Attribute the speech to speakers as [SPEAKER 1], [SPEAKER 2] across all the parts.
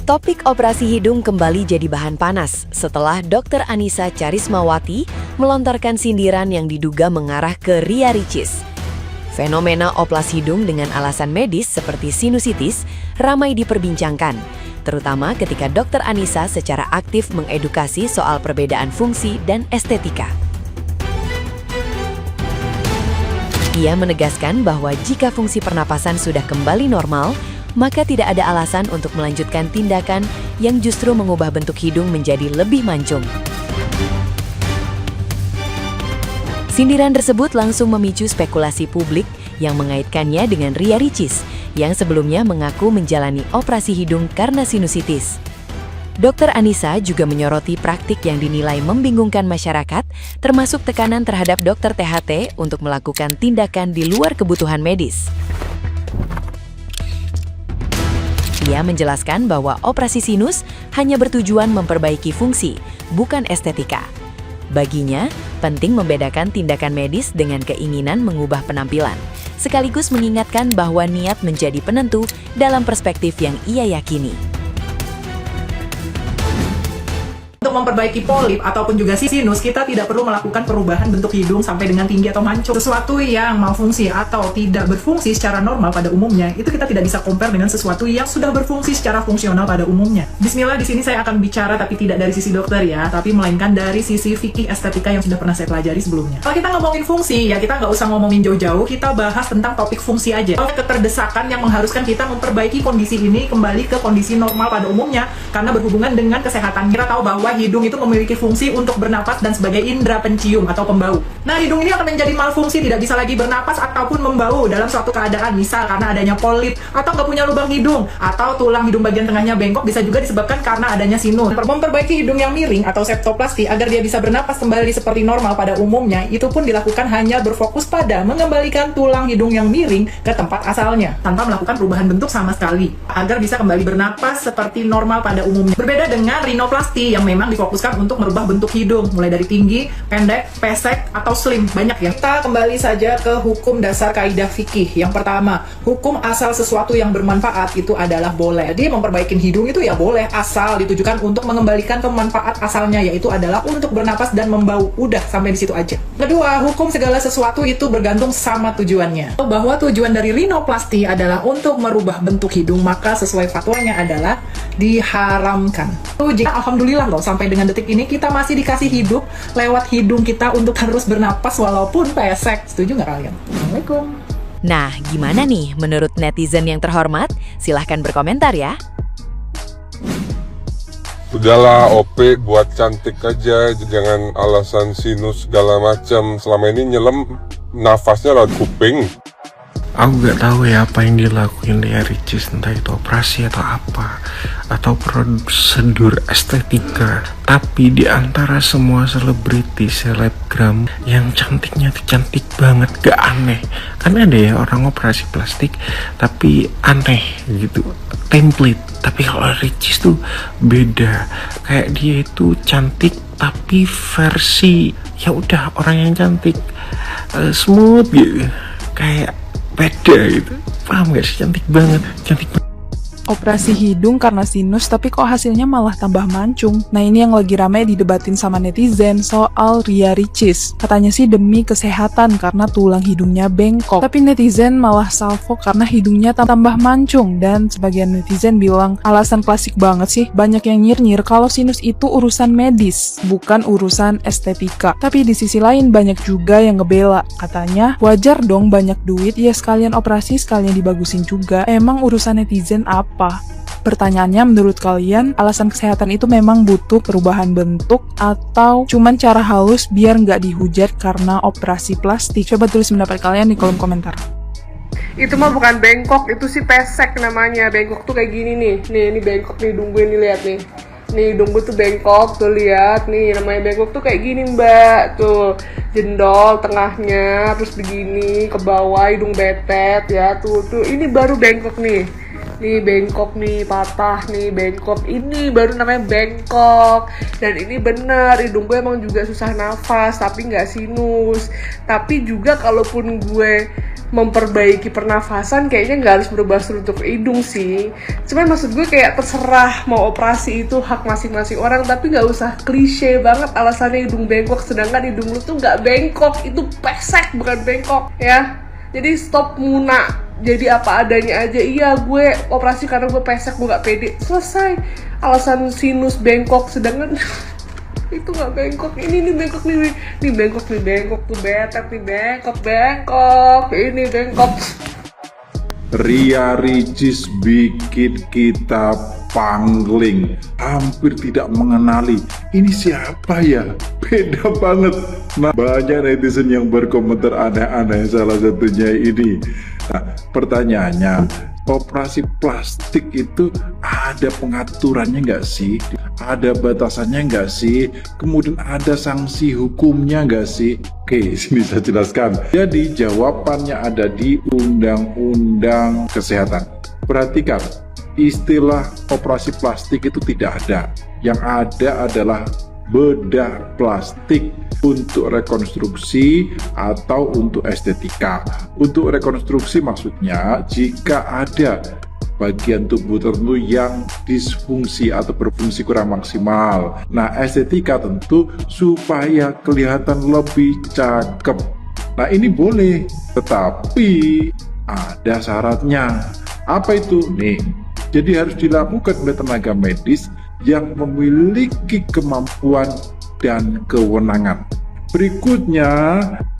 [SPEAKER 1] Topik operasi hidung kembali jadi bahan panas setelah Dr. Anissa Charismawati melontarkan sindiran yang diduga mengarah ke Ria Ricis. Fenomena oplas hidung dengan alasan medis seperti sinusitis ramai diperbincangkan, terutama ketika Dr. Anissa secara aktif mengedukasi soal perbedaan fungsi dan estetika. Ia menegaskan bahwa jika fungsi pernapasan sudah kembali normal, maka tidak ada alasan untuk melanjutkan tindakan yang justru mengubah bentuk hidung menjadi lebih mancung. Sindiran tersebut langsung memicu spekulasi publik yang mengaitkannya dengan Ria Ricis, yang sebelumnya mengaku menjalani operasi hidung karena sinusitis. Dr. Anissa juga menyoroti praktik yang dinilai membingungkan masyarakat, termasuk tekanan terhadap dokter THT untuk melakukan tindakan di luar kebutuhan medis. Ia menjelaskan bahwa operasi sinus hanya bertujuan memperbaiki fungsi, bukan estetika. Baginya, penting membedakan tindakan medis dengan keinginan mengubah penampilan, sekaligus mengingatkan bahwa niat menjadi penentu dalam perspektif yang ia yakini.
[SPEAKER 2] Untuk memperbaiki polip ataupun juga sinus, kita tidak perlu melakukan perubahan bentuk hidung sampai dengan tinggi atau mancung. Sesuatu yang malfungsi atau tidak berfungsi secara normal pada umumnya, itu kita tidak bisa compare dengan sesuatu yang sudah berfungsi secara fungsional pada umumnya. Bismillah, di sini saya akan bicara tapi tidak dari sisi dokter ya, tapi melainkan dari sisi fikih estetika yang sudah pernah saya pelajari sebelumnya. Kalau kita ngomongin fungsi, ya kita nggak usah ngomongin jauh-jauh, kita bahas tentang topik fungsi aja. Kalau keterdesakan yang mengharuskan kita memperbaiki kondisi ini kembali ke kondisi normal pada umumnya, karena berhubungan dengan kesehatan. Kita tahu bahwa hidung itu memiliki fungsi untuk bernapas dan sebagai indera pencium atau pembau. Nah, hidung ini akan menjadi malfungsi, tidak bisa lagi bernapas ataupun membau dalam suatu keadaan, misal karena adanya polip, atau nggak punya lubang hidung, atau tulang hidung bagian tengahnya bengkok, bisa juga disebabkan karena adanya sinus. Memperbaiki hidung yang miring atau septoplasti agar dia bisa bernapas kembali seperti normal pada umumnya, itu pun dilakukan hanya berfokus pada mengembalikan tulang hidung yang miring ke tempat asalnya, tanpa melakukan perubahan bentuk sama sekali, agar bisa kembali bernapas seperti normal pada umumnya. Berbeda dengan rinoplasti yang memang difokuskan untuk merubah bentuk hidung, mulai dari tinggi, pendek, pesek, atau slim, banyak ya. Kita kembali saja ke hukum dasar kaidah fikih. Yang pertama, hukum asal sesuatu yang bermanfaat itu adalah boleh. Jadi memperbaiki hidung itu ya boleh, asal ditujukan untuk mengembalikan ke manfaat asalnya, yaitu adalah untuk bernapas dan membau. Udah, sampai di situ aja. Kedua, hukum segala sesuatu itu bergantung sama tujuannya. Bahwa tujuan dari rinoplasti adalah untuk merubah bentuk hidung, maka sesuai fatwanya adalah diharamkan. Jika alhamdulillah loh, sampai dengan detik ini kita masih dikasih hidup lewat hidung kita untuk terus bernapas walaupun pesek. Setuju nggak kalian? Assalamualaikum.
[SPEAKER 1] Nah, gimana nih menurut netizen yang terhormat? Silahkan berkomentar ya.
[SPEAKER 3] Udahlah, OP buat cantik aja, jangan alasan sinus segala macam. Selama ini nyelam nafasnya lewat kuping.
[SPEAKER 4] Aku gak tahu ya apa yang dilakuin Ria Ricis, entah itu operasi atau apa, atau prosedur estetika. Tapi di antara semua selebriti, selebgram yang cantiknya tuh cantik banget, gak aneh. Kan ada ya orang operasi plastik tapi aneh gitu, template. Tapi kalau Ricis tuh beda, kayak dia itu cantik tapi versi ya udah orang yang cantik, smooth gitu, kayak beda gitu. Paham gak sih? Cantik banget, cantik banget.
[SPEAKER 5] Operasi hidung karena sinus tapi kok hasilnya malah tambah mancung. Nah, ini yang lagi ramai didebatin sama netizen soal Ria Ricis. Katanya sih demi kesehatan karena tulang hidungnya bengkok. Tapi netizen malah salvo karena hidungnya tambah mancung. Dan sebagian netizen bilang alasan klasik banget sih. Banyak yang nyir-nyir kalau sinus itu urusan medis, bukan urusan estetika. Tapi di sisi lain banyak juga yang ngebela. Katanya wajar dong banyak duit, ya sekalian operasi sekalian dibagusin juga. Emang urusan netizen apa? Pertanyaannya, menurut kalian alasan kesehatan itu memang butuh perubahan bentuk atau cuman cara halus biar nggak dihujat karena operasi plastik? Coba tulis pendapat kalian di kolom komentar.
[SPEAKER 6] Itu mah bukan bengkok, itu sih pesek namanya. Bengkok tuh kayak gini nih. Nih, ini bengkok nih, hidung gue nih, lihat nih. Nih, hidung gue tuh bengkok, tuh lihat. Nih, namanya bengkok tuh kayak gini, Mbak. Tuh, jendol tengahnya, terus begini, ke bawah, hidung betet, ya. Tuh, ini baru bengkok nih. Nih bengkok nih, patah nih, bengkok. Ini baru namanya bengkok. Dan ini bener, hidung gue emang juga susah nafas, tapi nggak sinus. Tapi juga kalaupun gue memperbaiki pernafasan, kayaknya nggak harus berubah struktur hidung sih. Cuman maksud gue kayak terserah mau operasi, itu hak masing-masing orang, tapi nggak usah klise banget alasannya hidung bengkok, sedangkan hidung lu tuh nggak bengkok, itu pesek bukan bengkok ya. Jadi stop muna, jadi apa adanya aja. Iya, gue operasi karena gue pesek, gue nggak pede, selesai. Alasan sinus bengkok, sedangkan itu nggak bengkok, ini bengkok nih, nih bengkok tuh betek nih, bengkok ini bengkok.
[SPEAKER 7] Ria Ricis bikin kita pangling, hampir tidak mengenali ini siapa ya, beda banget. Nah, banyak netizen yang berkomentar aneh-aneh, salah satunya ini. Nah, pertanyaannya, operasi plastik itu ada pengaturannya nggak sih? Ada batasannya nggak sih? Kemudian ada sanksi hukumnya nggak sih? Oke, sini saya jelaskan. Jadi jawabannya ada di Undang-Undang Kesehatan. Perhatikan, istilah operasi plastik itu tidak ada. Yang ada adalah bedah plastik untuk rekonstruksi atau untuk estetika. Untuk rekonstruksi maksudnya jika ada bagian tubuh tertentu yang disfungsi atau berfungsi kurang maksimal. Nah, estetika tentu supaya kelihatan lebih cakep. Nah, ini boleh, tetapi ada syaratnya. Apa itu? Nih, jadi harus dilakukan oleh tenaga medis yang memiliki kemampuan dan kewenangan. Berikutnya,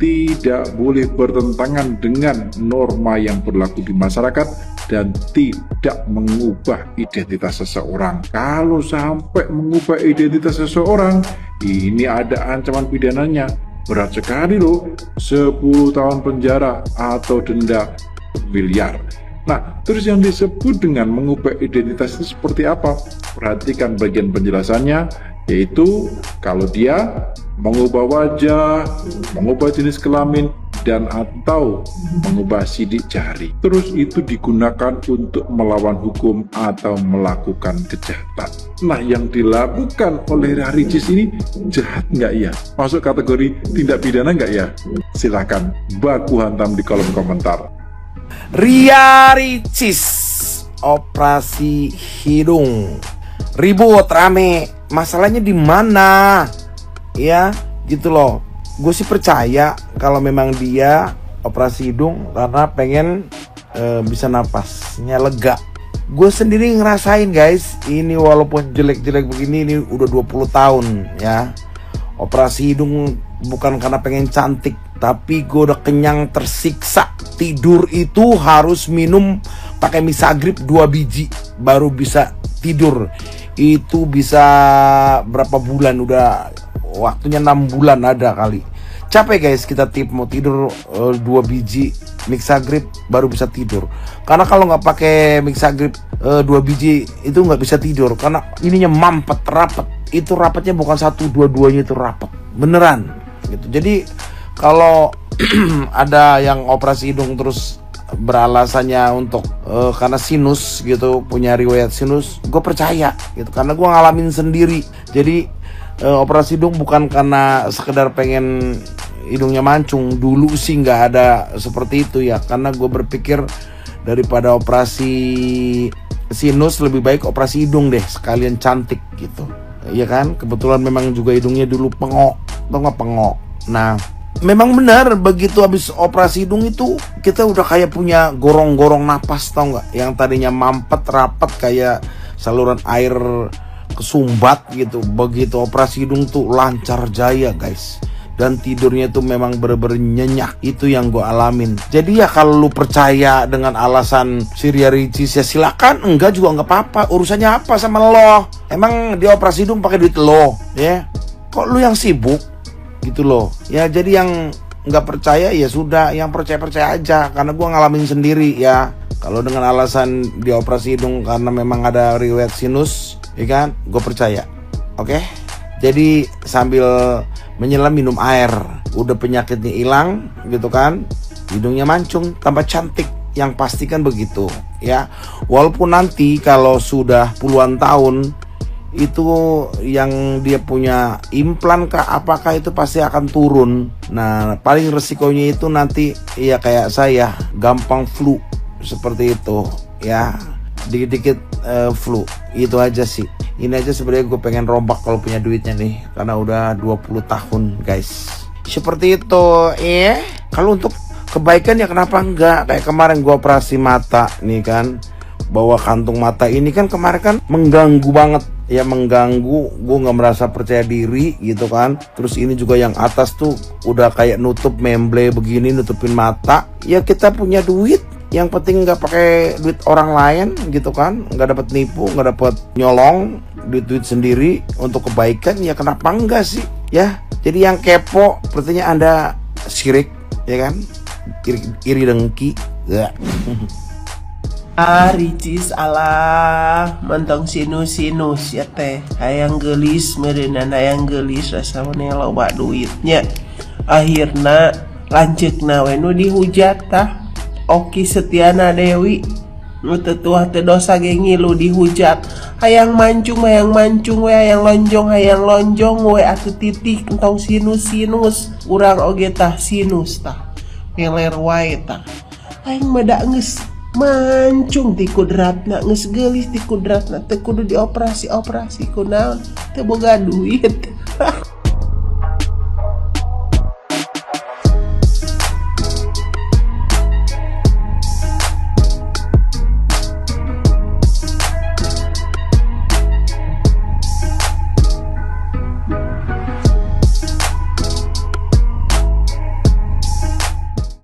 [SPEAKER 7] tidak boleh bertentangan dengan norma yang berlaku di masyarakat dan tidak mengubah identitas seseorang. Kalau sampai mengubah identitas seseorang, ini ada ancaman pidananya. Berat sekali loh, 10 tahun penjara atau denda miliar. Nah, terus yang disebut dengan mengubah identitas itu seperti apa? Perhatikan bagian penjelasannya, yaitu kalau dia mengubah wajah, mengubah jenis kelamin, dan atau mengubah sidik jari. Terus itu digunakan untuk melawan hukum atau melakukan kejahatan. Nah, yang dilakukan oleh Ria Ricis ini jahat nggak ya? Masuk kategori tindak pidana nggak ya? Silahkan baku hantam di kolom komentar.
[SPEAKER 8] Ria Ricis operasi hidung, ribut rame, masalahnya di mana? Ya, gitu loh. Gue sih percaya kalau memang dia operasi hidung karena pengen bisa napasnya lega. Gue sendiri ngerasain guys, ini walaupun jelek-jelek begini, ini udah 20 tahun ya. Operasi hidung bukan karena pengen cantik, tapi gue udah kenyang tersiksa. Tidur itu harus minum pakai Misagrip 2 biji baru bisa tidur. Itu bisa berapa bulan, udah waktunya 6 bulan ada kali. Capek guys, kita mau tidur 2 biji Misagrip baru bisa tidur. Karena kalau nggak pakai Misagrip 2 biji itu nggak bisa tidur, karena ininya mampet rapet. Itu rapatnya bukan 1, 2-2-nya itu rapet beneran gitu. Jadi kalau ada yang operasi hidung terus beralasannya untuk karena sinus gitu, punya riwayat sinus, gue percaya gitu, karena gue ngalamin sendiri. Jadi operasi hidung bukan karena sekedar pengen hidungnya mancung. Dulu sih nggak ada seperti itu ya, karena gue berpikir daripada operasi sinus lebih baik operasi hidung deh, sekalian cantik gitu. Iya kan, kebetulan memang juga hidungnya dulu pengok, atau nggak pengok. Nah, memang benar begitu habis operasi hidung itu kita udah kayak punya gorong-gorong napas, tau nggak? Yang tadinya mampet rapet kayak saluran air kesumbat gitu. Begitu operasi hidung tuh lancar jaya guys, dan tidurnya tuh memang bener-bener nyenyak. Itu yang gue alamin. Jadi ya kalau lu percaya dengan alasan si Ria Ricis ya silakan, enggak juga nggak apa-apa. Urusannya apa sama lo? Emang dia operasi hidung pakai duit lo ya? Kok lu yang sibuk gitu loh ya? Jadi yang nggak percaya ya sudah, yang percaya aja, karena gue ngalamin sendiri ya. Kalau dengan alasan dia operasi hidung karena memang ada riwayat sinus, ya kan, gue percaya. Oke? Jadi sambil menyelam minum air, udah penyakitnya hilang gitu kan, hidungnya mancung tambah cantik, yang pasti kan begitu ya. Walaupun nanti kalau sudah puluhan tahun itu yang dia punya implan kah apakah itu pasti akan turun. Nah paling resikonya itu nanti ya kayak saya gampang flu seperti itu ya, dikit-dikit flu. Itu aja sih. Ini aja sebenarnya gue pengen rombak kalau punya duitnya nih, karena udah 20 tahun guys. Seperti itu Kalau untuk kebaikan ya kenapa enggak. Kayak kemarin gue operasi mata nih kan, bawa kantung mata ini kan kemarin kan mengganggu banget ya, mengganggu. Gue nggak merasa percaya diri gitu kan. Terus ini juga yang atas tuh udah kayak nutup memble begini, nutupin mata. Ya kita punya duit, yang penting nggak pakai duit orang lain gitu kan, nggak dapat nipu, nggak dapat nyolong, duit sendiri untuk kebaikan. Ya kenapa enggak sih ya. Jadi yang kepo sepertinya Anda syirik ya kan, iri dengki ya.
[SPEAKER 9] Ricis Allah mentong sinus ya teh hayang gelis merenan, hayang gelis rasa mana loba duitnya, akhirna lanceuk nawe nu dihujat tah. Oki Setiana Dewi nu tetuah teu dosa ge ngilu dihujat, hayang mancung we, hayang lonjong we atuh titik entong sinus urang oge tah sinus tah meler wae tah, hayang meda geus mancung ti kudratna, geus geulis ti kudratna, teu kudu dioperasi kunaon, teu boga duit.